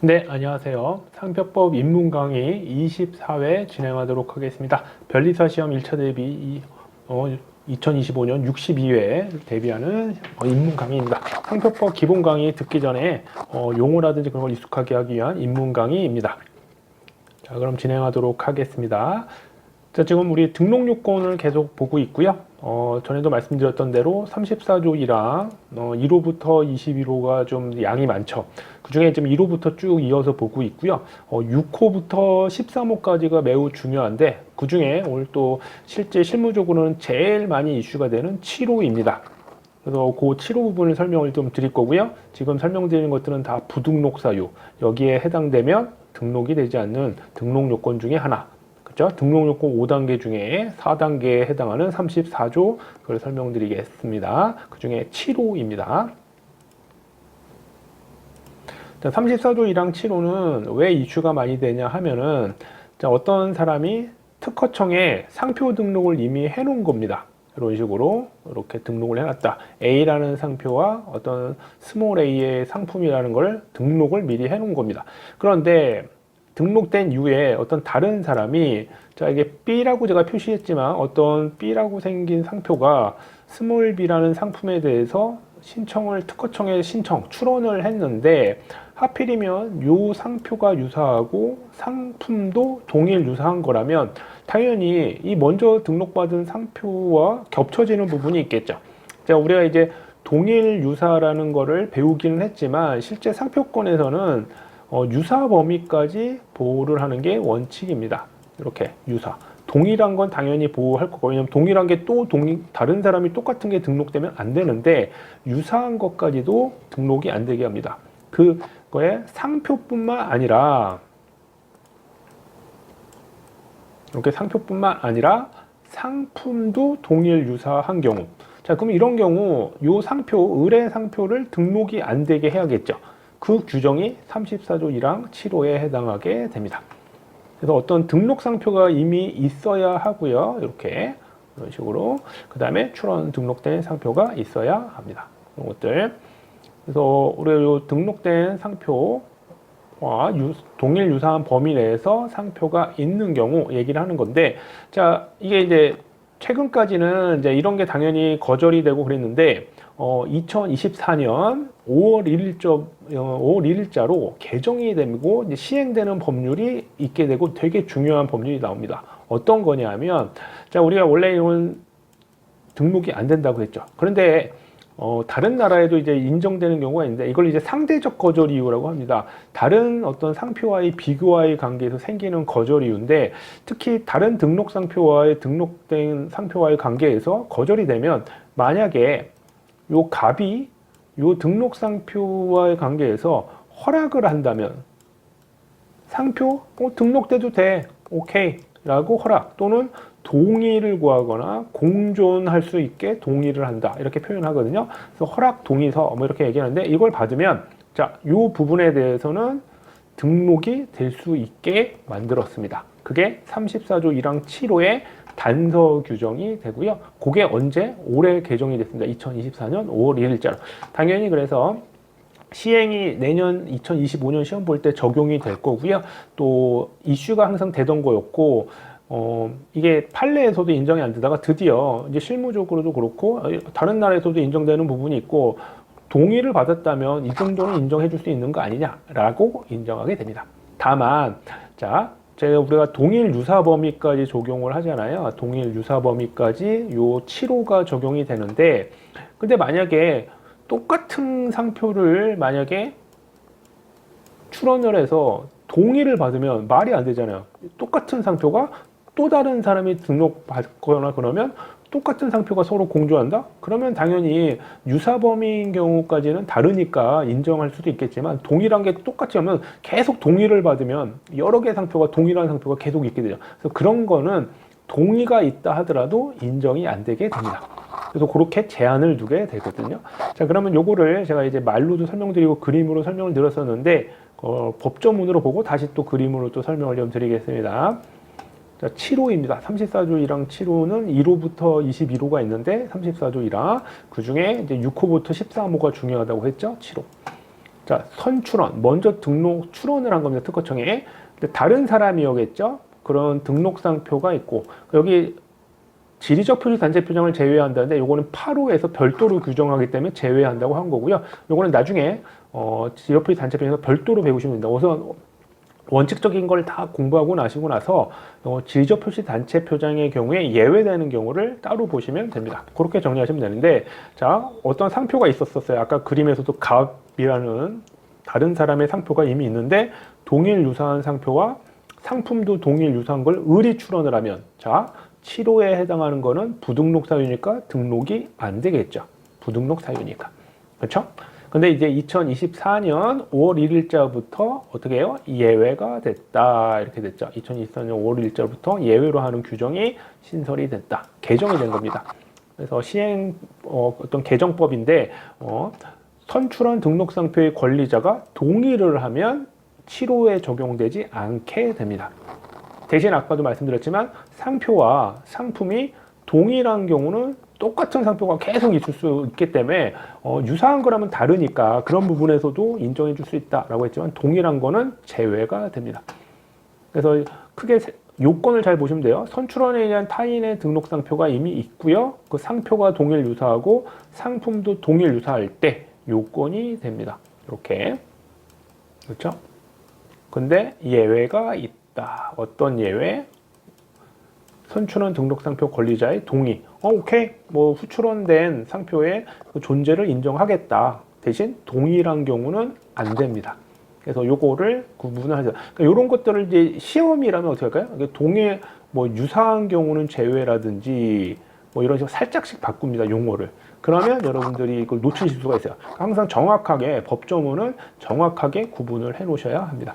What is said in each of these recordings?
네, 안녕하세요. 상표법 입문 강의 24회 진행하도록 하겠습니다. 변리사 시험 1차 대비 2025년 62회 대비하는 입문 강의입니다. 상표법 기본 강의 듣기 전에 용어라든지 그런 걸 익숙하게 하기 위한 입문 강의입니다. 자, 그럼 진행하도록 하겠습니다. 자, 지금 우리 등록 요건을 계속 보고 있고요. 전에도 말씀드렸던 대로 34조 1항 1호부터 21호가 좀 양이 많죠. 그 중에 지금 1호부터 쭉 이어서 보고 있고요. 6호부터 13호까지가 매우 중요한데 그 중에 오늘 또 실제 실무적으로는 제일 많이 이슈가 되는 7호입니다. 그래서 그 7호 부분을 설명을 좀 드릴 거고요. 지금 설명드리는 것들은 다 부등록 사유, 여기에 해당되면 등록이 되지 않는 등록 요건 중에 하나. 등록 요건 5단계 중에 4단계에 해당하는 34조 그걸 설명드리겠습니다. 그 중에 7호입니다. 34조 1항 7호는 왜 이슈가 많이 되냐 하면은 어떤 사람이 특허청에 상표 등록을 이미 해놓은 겁니다. 이런 식으로 이렇게 등록을 해놨다. A라는 상표와 어떤 스몰 a의 상품이라는 걸 등록을 미리 해놓은 겁니다. 그런데 등록된 이후에 어떤 다른 사람이 자 이게 B라고 제가 표시했지만 어떤 B라고 생긴 상표가 스몰 b라는 상품에 대해서 신청을 특허청에 출원을 했는데 하필이면 요 상표가 유사하고 상품도 동일 유사한 거라면 당연히 이 먼저 등록받은 상표와 겹쳐지는 부분이 있겠죠. 자, 우리가 이제 동일 유사라는 거를 배우기는 했지만 실제 상표권에서는 유사 범위까지 보호를 하는 게 원칙입니다. 이렇게 유사. 동일한 건 당연히 보호할 거고, 왜냐면 동일한 게 또 다른 사람이 똑같은 게 등록되면 안 되는데 유사한 것까지도 등록이 안 되게 합니다. 그거에 상표뿐만 아니라 이렇게 상표뿐만 아니라 상품도 동일 유사한 경우. 자, 그럼 이런 경우 요 상표, 의뢰 상표를 등록이 안 되게 해야겠죠. 그 규정이 34조 1항 7호에 해당하게 됩니다. 그래서 어떤 등록 상표가 이미 있어야 하고요. 이렇게 이런 식으로 그 다음에 출원 등록된 상표가 있어야 합니다. 이런 것들. 그래서 우리가 요 등록된 상표와 동일 유사한 범위 내에서 상표가 있는 경우 얘기를 하는 건데, 자 이게 이제 최근까지는 이제 이런 게 당연히 거절이 되고 그랬는데 2024년 5월 1일자로 개정이 되고 이제 시행되는 법률이 있게 되고 되게 중요한 법률이 나옵니다. 어떤 거냐면 자 우리가 원래 이런 등록이 안 된다고 했죠. 그런데 다른 나라에도 이제 인정되는 경우가 있는데 이걸 이제 상대적 거절 이유라고 합니다. 다른 어떤 상표와의 비교와의 관계에서 생기는 거절 이유인데 특히 다른 등록 상표와의 등록된 상표와의 관계에서 거절이 되면 만약에 요 갑이 요 등록 상표와의 관계에서 허락을 한다면 상표 등록돼도 돼 오케이 라고 허락 또는 동의를 구하거나 공존할 수 있게 동의를 한다 이렇게 표현하거든요. 그래서 허락 동의서 뭐 이렇게 얘기하는데 이걸 받으면 자, 요 부분에 대해서는 등록이 될 수 있게 만들었습니다. 그게 34조 1항 7호의 단서 규정이 되고요. 그게 언제? 올해 개정이 됐습니다. 2024년 5월 1일자로. 당연히 그래서 시행이 내년 2025년 시험 볼 때 적용이 될 거고요. 또 이슈가 항상 되던 거였고 이게 판례에서도 인정이 안 되다가 드디어 이제 실무적으로도 그렇고 다른 나라에서도 인정되는 부분이 있고 동의를 받았다면 이 정도는 인정해 줄 수 있는 거 아니냐라고 인정하게 됩니다. 다만 자 우리가 동일 유사 범위까지 적용을 하잖아요. 동일 유사 범위까지 요 7호가 적용이 되는데 근데 만약에 똑같은 상표를 만약에 출원을 해서 동의를 받으면 말이 안 되잖아요. 똑같은 상표가 또 다른 사람이 등록받거나 그러면 똑같은 상표가 서로 공존한다? 그러면 당연히 유사 범위인 경우까지는 다르니까 인정할 수도 있겠지만 동일한 게 똑같이 하면 계속 동의를 받으면 여러 개의 상표가 동일한 상표가 계속 있게 되죠. 그래서 그런 거는 동의가 있다 하더라도 인정이 안 되게 됩니다. 그래서 그렇게 제한을 두게 되거든요. 자, 그러면 요거를 제가 이제 말로도 설명드리고 그림으로 설명을 드렸었는데 법조문으로 보고 다시 또 그림으로 또 설명을 좀 드리겠습니다. 자, 7호입니다. 34조 1항 7호는 1호부터 21호가 있는데 34조 1항 그 중에 이제 6호부터 13호가 중요하다고 했죠. 7호. 자, 선출원. 먼저 등록 출원을 한 겁니다. 특허청에. 근데 다른 사람이었겠죠? 그런 등록상표가 있고, 여기 지리적 표시 단체 표장을 제외한다는데 요거는 8호에서 별도로 규정하기 때문에 제외한다고 한 거고요. 요거는 나중에 지리적 표시 단체 표장에서 별도로 배우시면 됩니다. 우선 원칙적인 걸 다 공부하고 나시고 나서 지리적 표시 단체 표장의 경우에 예외되는 경우를 따로 보시면 됩니다. 그렇게 정리하시면 되는데, 자, 어떤 상표가 있었어요. 아까 그림에서도 갑이라는 다른 사람의 상표가 이미 있는데 동일 유사한 상표와 상품도 동일 유사한 걸 을이 출원을 하면, 자, 7호에 해당하는 거는 부등록 사유니까 등록이 안 되겠죠. 부등록 사유니까. 그렇죠? 근데 이제 2024년 5월 1일자부터 어떻게 해요? 예외가 됐다. 이렇게 됐죠. 2024년 5월 1일자부터 예외로 하는 규정이 신설이 됐다. 개정이 된 겁니다. 그래서 시행 어떤 개정법인데 선출원 등록상표의 권리자가 동의를 하면 7호에 적용되지 않게 됩니다. 대신 아까도 말씀드렸지만 상표와 상품이 동일한 경우는 똑같은 상표가 계속 있을 수 있기 때문에 유사한 거라면 다르니까 그런 부분에서도 인정해 줄 수 있다라고 했지만 동일한 거는 제외가 됩니다. 그래서 크게 요건을 잘 보시면 돼요. 선출원에 의한 타인의 등록상표가 이미 있고요. 그 상표가 동일 유사하고 상품도 동일 유사할 때 요건이 됩니다. 이렇게. 그렇죠? 근데 예외가 있다. 어떤 예외? 선출원 등록상표 권리자의 동의. 오케이. 뭐 후출원된 상표의 그 존재를 인정하겠다. 대신 동일한 경우는 안 됩니다. 그래서 요거를 구분을 하죠. 그러니까 이런 것들을 이제 시험이라면 어떻게 할까요? 동의, 뭐 유사한 경우는 제외라든지 뭐 이런 식으로 살짝씩 바꿉니다. 용어를. 그러면 여러분들이 이걸 놓치실 수가 있어요. 항상 정확하게 법조문은 정확하게 구분을 해 놓으셔야 합니다.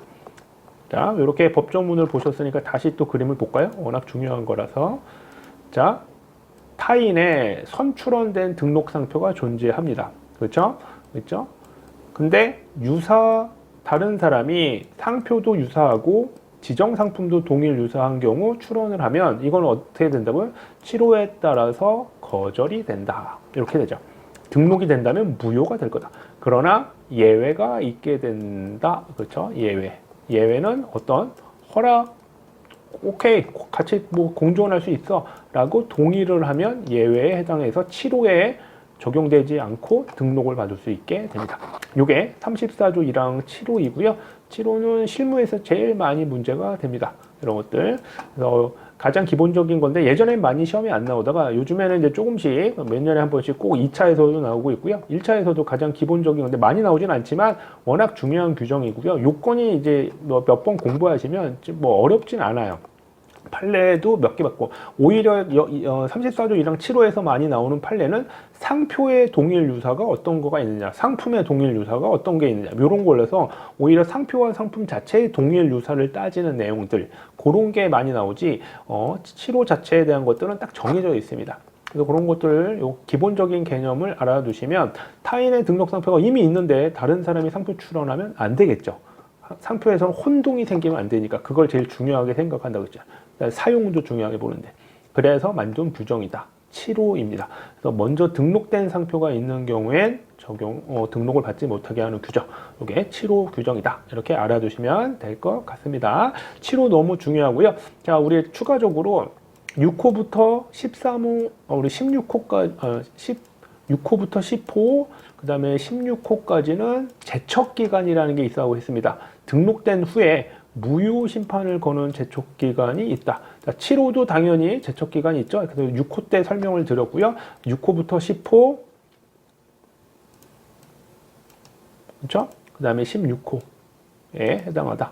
자, 이렇게 법조문을 보셨으니까 다시 또 그림을 볼까요? 워낙 중요한 거라서. 자, 타인의 선출원된 등록상표가 존재합니다. 그렇죠? 그렇죠? 근데 다른 사람이 상표도 유사하고 지정상품도 동일 유사한 경우 출원을 하면 이건 어떻게 된다고요? 7호에 따라서 거절이 된다. 이렇게 되죠. 등록이 된다면 무효가 될 거다. 그러나 예외가 있게 된다. 그렇죠? 예외는 어떤 허락, 오케이, 같이 뭐 공존할 수 있어 라고 동의를 하면 예외에 해당해서 7호에 적용되지 않고 등록을 받을 수 있게 됩니다. 이게 34조 1항 7호이고요. 7호는 실무에서 제일 많이 문제가 됩니다. 이런 것들. 그래서 가장 기본적인 건데 예전엔 많이 시험이 안 나오다가 요즘에는 이제 조금씩 몇 년에 한 번씩 꼭 2차에서도 나오고 있고요. 1차에서도 가장 기본적인 건데 많이 나오진 않지만 워낙 중요한 규정이고요. 요건이 이제 몇 번 공부하시면 뭐 어렵진 않아요. 판례도 몇 개 받고 오히려 34조 1항 7호에서 많이 나오는 판례는 상표의 동일 유사가 어떤 거가 있느냐, 상품의 동일 유사가 어떤 게 있느냐 이런 걸로서 오히려 상표와 상품 자체의 동일 유사를 따지는 내용들 그런 게 많이 나오지 7호 자체에 대한 것들은 딱 정해져 있습니다. 그래서 그런 것들 기본적인 개념을 알아두시면 타인의 등록상표가 이미 있는데 다른 사람이 상표 출원하면 안 되겠죠. 상표에서는 혼동이 생기면 안 되니까 그걸 제일 중요하게 생각한다고 했죠. 사용도 중요하게 보는데 그래서 만존 부정이다. 7호입니다. 그래서 먼저 등록된 상표가 있는 경우엔 등록을 받지 못하게 하는 규정. 이게 7호 규정이다. 이렇게 알아두시면 될 것 같습니다. 7호 너무 중요하고요. 자, 우리 추가적으로 6호부터 13호, 우리 16호까지, 6호부터 10호, 그 다음에 16호까지는 제척기간이라는 게 있다고 했습니다. 등록된 후에 무효 심판을 거는 제척기간이 있다. 자, 7호도 당연히 제척기간이 있죠. 그래서 6호 때 설명을 드렸고요. 6호부터 10호, 그렇죠? 그 다음에 16호에 해당하다.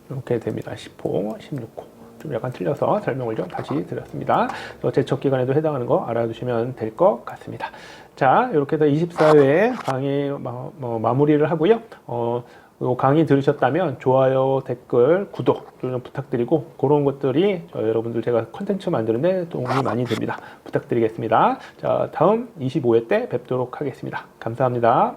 이렇게 됩니다. 10호, 16호. 좀 약간 틀려서 설명을 좀 다시 드렸습니다. 제척기간에도 해당하는 거 알아두시면 될 것 같습니다. 자, 이렇게 해서 24회 강의 마무리를 하고요. 강의 들으셨다면 좋아요, 댓글, 구독 좀 부탁드리고 그런 것들이 여러분들 제가 컨텐츠 만드는데 도움이 많이 됩니다. 부탁드리겠습니다. 자, 다음 25회 때 뵙도록 하겠습니다. 감사합니다.